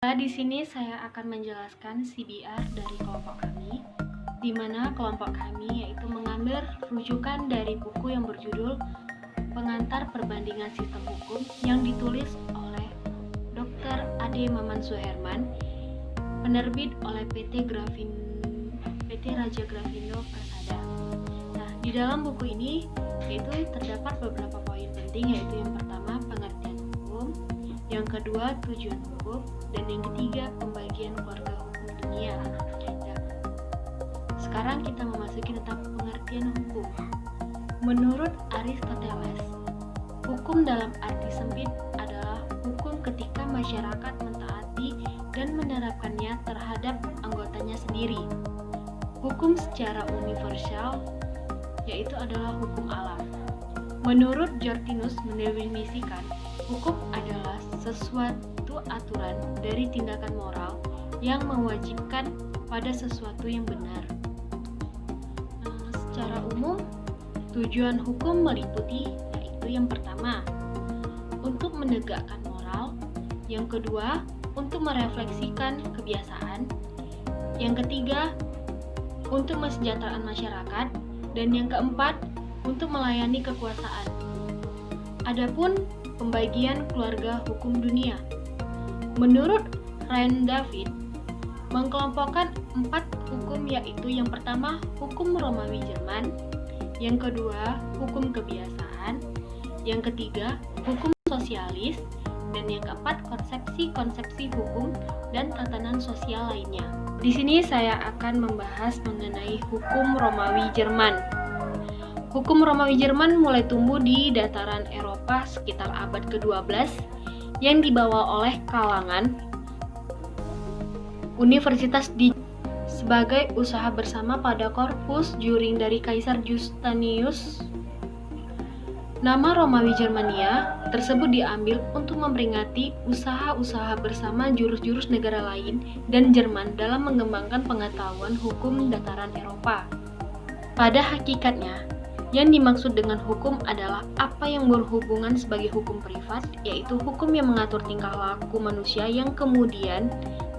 Di sini saya akan menjelaskan CBR dari kelompok kami, di mana kelompok kami yaitu mengambil rujukan dari buku yang berjudul Pengantar Perbandingan Sistem Hukum yang ditulis oleh Dr. Ade Maman Suherman, penerbit oleh PT Raja Grafindo Prasada. Nah, di dalam buku ini yaitu terdapat beberapa poin penting, yaitu yang pertama pengertian hukum, yang kedua tujuan hukum, dan yang ketiga pembagian keluarga hukum dunia. Nah, sekarang kita memasuki tentang pengertian hukum. Menurut Aristoteles, hukum dalam arti sempit adalah hukum ketika masyarakat mentaati dan menerapkannya terhadap anggotanya sendiri. Hukum secara universal yaitu adalah hukum alam. Menurut Jortinus mendefinisikan, hukum adalah sesuatu aturan dari tindakan moral yang mewajibkan pada sesuatu yang benar. Secara umum, tujuan hukum meliputi yaitu yang pertama, untuk menegakkan moral, yang kedua, untuk merefleksikan kebiasaan, yang ketiga, untuk kesejahteraan masyarakat, dan yang keempat, untuk melayani kekuasaan. Adapun pembagian keluarga hukum dunia, menurut Ryan David, mengkelompokkan 4 hukum, yaitu yang pertama hukum Romawi Jerman, yang kedua hukum kebiasaan, yang ketiga hukum sosialis, dan yang keempat konsepsi-konsepsi hukum dan tatanan sosial lainnya. Di sini saya akan membahas mengenai hukum Romawi Jerman. Hukum Romawi Jerman mulai tumbuh di dataran Eropa sekitar abad ke-12 yang dibawa oleh kalangan Universitas di sebagai usaha bersama pada Corpus Juris dari Kaisar Justinius. Nama Romawi Germania tersebut diambil untuk memperingati usaha-usaha bersama jurus-jurus negara lain dan Jerman dalam mengembangkan pengetahuan hukum dataran Eropa. Pada hakikatnya, yang dimaksud dengan hukum adalah apa yang berhubungan sebagai hukum privat, yaitu hukum yang mengatur tingkah laku manusia yang kemudian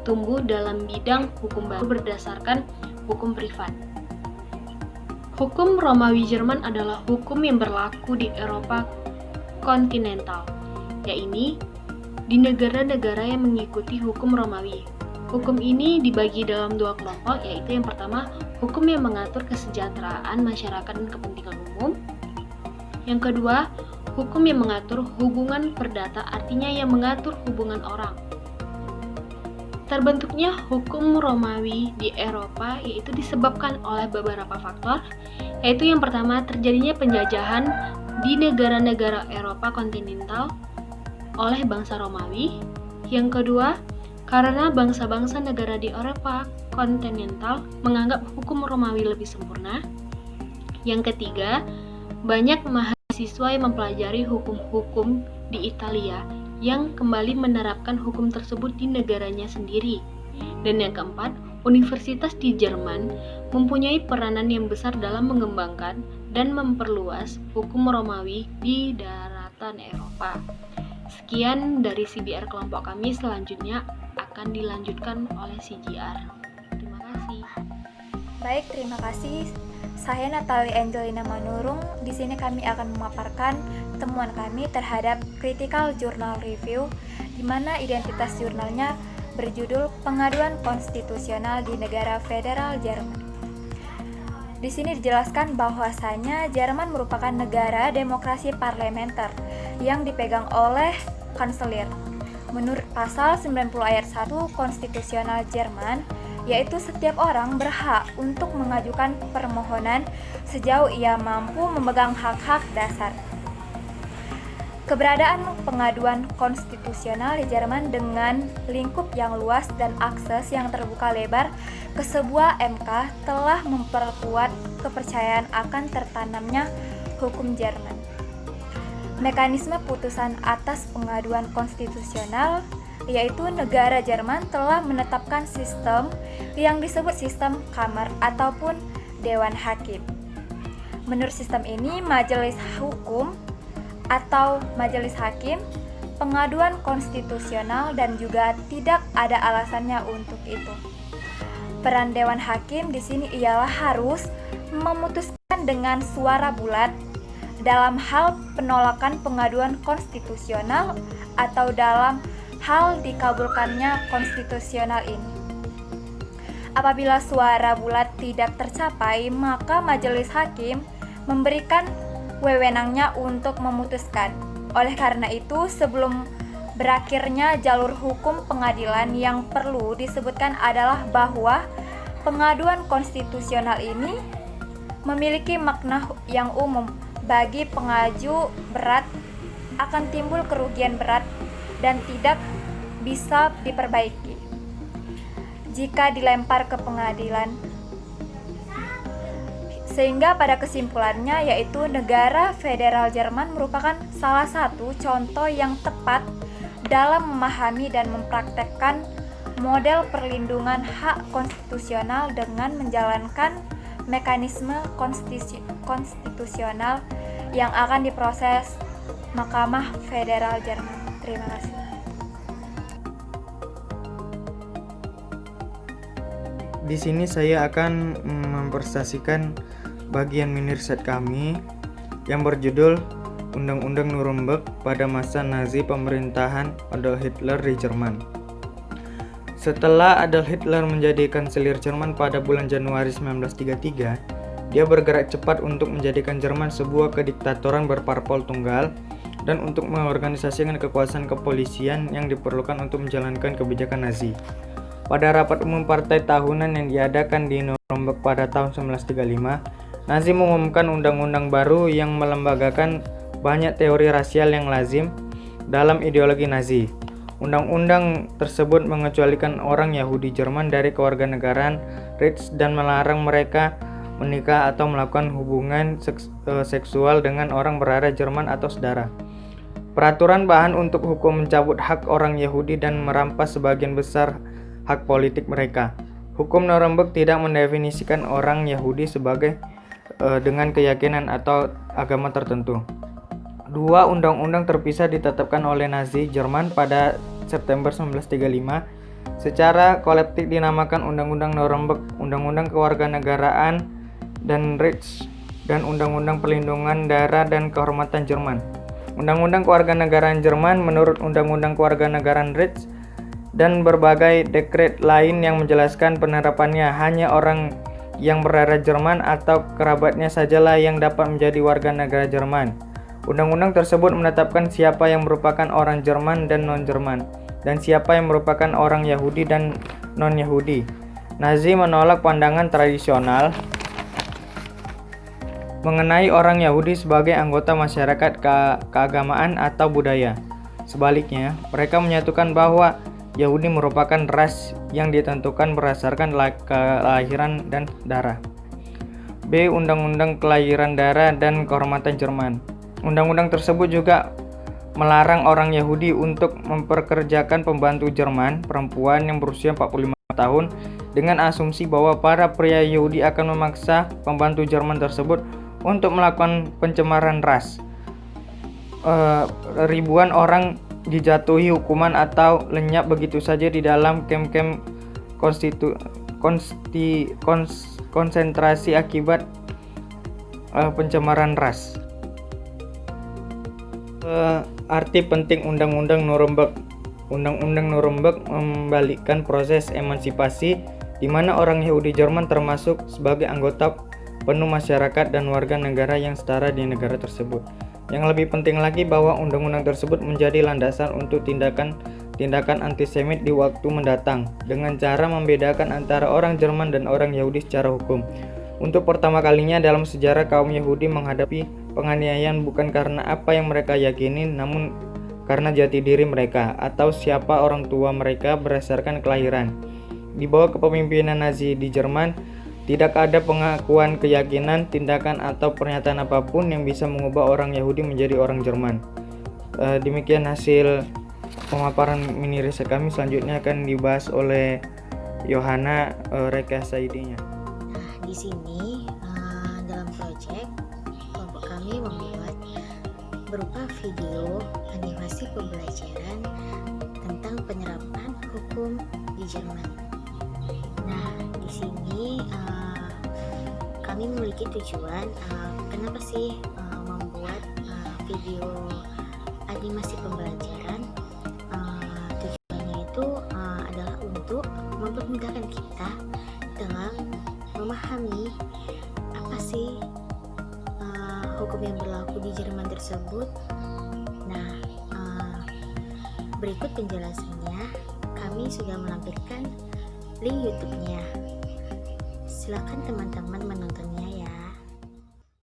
tumbuh dalam bidang hukum baru berdasarkan hukum privat. Hukum Romawi Jerman adalah hukum yang berlaku di Eropa kontinental, yaitu di negara-negara yang mengikuti hukum Romawi. Hukum ini dibagi dalam 2 kelompok, yaitu yang pertama, hukum yang mengatur kesejahteraan masyarakat dan kepentingan umum. Yang kedua, hukum yang mengatur hubungan perdata, artinya yang mengatur hubungan orang. Terbentuknya hukum Romawi di Eropa yaitu disebabkan oleh beberapa faktor, yaitu yang pertama terjadinya penjajahan di negara-negara Eropa kontinental oleh bangsa Romawi. Yang kedua, karena bangsa-bangsa negara di Eropa kontinental menganggap hukum Romawi lebih sempurna. Yang ketiga, banyak mahasiswa yang mempelajari hukum-hukum di Italia yang kembali menerapkan hukum tersebut di negaranya sendiri. Dan yang keempat, universitas di Jerman mempunyai peranan yang besar dalam mengembangkan dan memperluas hukum Romawi di daratan Eropa. Sekian dari CBR kelompok kami, selanjutnya akan dilanjutkan oleh CGR. Terima kasih. Baik, terima kasih. Saya Natalie Angelina Manurung. Di sini kami akan memaparkan temuan kami terhadap Critical Journal Review, di mana identitas jurnalnya berjudul Pengaduan Konstitusional di Negara Federal Jerman. Di sini dijelaskan bahwasanya Jerman merupakan negara demokrasi parlementer yang dipegang oleh kanselir. Menurut pasal 90 ayat 1 konstitusional Jerman, yaitu setiap orang berhak untuk mengajukan permohonan sejauh ia mampu memegang hak-hak dasar. Keberadaan pengaduan konstitusional di Jerman dengan lingkup yang luas dan akses yang terbuka lebar ke sebuah MK telah memperkuat kepercayaan akan tertanamnya hukum Jerman. Mekanisme putusan atas pengaduan konstitusional, yaitu negara Jerman telah menetapkan sistem yang disebut sistem Kammer ataupun Dewan Hakim. Menurut sistem ini, majelis hukum atau majelis hakim pengaduan konstitusional dan juga tidak ada alasannya untuk itu. Peran Dewan Hakim di sini ialah harus memutuskan dengan suara bulat dalam hal penolakan pengaduan konstitusional atau dalam hal dikabulkannya konstitusional ini. Apabila suara bulat tidak tercapai, maka majelis hakim memberikan wewenangnya untuk memutuskan. Oleh karena itu, sebelum berakhirnya jalur hukum pengadilan, yang perlu disebutkan adalah bahwa pengaduan konstitusional ini memiliki makna yang umum. Bagi pengaju berat akan timbul kerugian berat dan tidak bisa diperbaiki jika dilempar ke pengadilan. Sehingga pada kesimpulannya yaitu negara federal Jerman merupakan salah satu contoh yang tepat dalam memahami dan mempraktekkan model perlindungan hak konstitusional dengan menjalankan mekanisme konstitusional yang akan diproses Mahkamah Federal Jerman. Terima kasih. Di sini saya akan mempresentasikan bagian mini riset kami yang berjudul Undang-Undang Nuremberg pada masa Nazi pemerintahan Adolf Hitler di Jerman. Setelah Adolf Hitler menjadi kanselir Jerman pada bulan Januari 1933, dia bergerak cepat untuk menjadikan Jerman sebuah kediktatoran berparpol tunggal dan untuk mengorganisasikan kekuasaan kepolisian yang diperlukan untuk menjalankan kebijakan Nazi. Pada rapat umum partai tahunan yang diadakan di Nuremberg pada tahun 1935, Nazi mengumumkan undang-undang baru yang melembagakan banyak teori rasial yang lazim dalam ideologi Nazi. Undang-undang tersebut mengecualikan orang Yahudi Jerman dari kewarganegaraan Reich dan melarang mereka menikah atau melakukan hubungan seksual dengan orang berdarah Jerman atau saudara. Peraturan bahan untuk hukum mencabut hak orang Yahudi dan merampas sebagian besar hak politik mereka. Hukum Nuremberg tidak mendefinisikan orang Yahudi sebagai dengan keyakinan atau agama tertentu. Dua undang-undang terpisah ditetapkan oleh Nazi Jerman pada September 1935. Secara kolektif dinamakan Undang-Undang Nuremberg, Undang-Undang Kewarganegaraan dan Reich, dan Undang-Undang Perlindungan Darah dan Kehormatan Jerman. Undang-Undang Kewarganegaraan Jerman menurut Undang-Undang Kewarganegaraan Reich dan berbagai dekret lain yang menjelaskan penerapannya. Hanya orang yang berdarah Jerman atau kerabatnya sajalah yang dapat menjadi warga negara Jerman. Undang-undang tersebut menetapkan siapa yang merupakan orang Jerman dan non-Jerman, dan siapa yang merupakan orang Yahudi dan non-Yahudi. Nazi menolak pandangan tradisional mengenai orang Yahudi sebagai anggota masyarakat keagamaan atau budaya. Sebaliknya, mereka menyatukan bahwa Yahudi merupakan ras yang ditentukan berdasarkan kelahiran dan darah. B. Undang-Undang Kelahiran Darah dan Kehormatan Jerman. Undang-undang tersebut juga melarang orang Yahudi untuk memperkerjakan pembantu Jerman perempuan yang berusia 45 tahun dengan asumsi bahwa para pria Yahudi akan memaksa pembantu Jerman tersebut untuk melakukan pencemaran ras. Ribuan orang dijatuhi hukuman atau lenyap begitu saja di dalam kem-kem konsentrasi akibat pencemaran ras. Arti penting Undang-Undang Nuremberg. Undang-Undang Nuremberg membalikkan proses emansipasi di mana orang Yahudi Jerman termasuk sebagai anggota penuh masyarakat dan warga negara yang setara di negara tersebut. Yang lebih penting lagi bahwa undang-undang tersebut menjadi landasan untuk tindakan antisemit di waktu mendatang dengan cara membedakan antara orang Jerman dan orang Yahudi secara hukum. Untuk pertama kalinya dalam sejarah kaum Yahudi menghadapi penganiayaan bukan karena apa yang mereka yakini, namun karena jati diri mereka atau siapa orang tua mereka berdasarkan kelahiran. Di bawah kepemimpinan Nazi di Jerman, tidak ada pengakuan keyakinan, tindakan, atau pernyataan apapun yang bisa mengubah orang Yahudi menjadi orang Jerman. Demikian hasil pemaparan mini riset kami. Selanjutnya akan dibahas oleh Yohana rekayasa idenya. Nah, di sini dalam proyek kelompok kami membuat berupa video animasi pembelajaran tentang penerapan hukum di Jerman. Nah, di sini kami memiliki tujuan kenapa sih membuat video animasi pembelajaran. Tujuannya itu adalah untuk mempermudahkan kita dalam memahami apa sih hukum yang berlaku di Jerman tersebut. Nah, berikut penjelasannya. Kami sudah melampirkan link YouTube-nya. Silakan teman-teman menontonnya ya.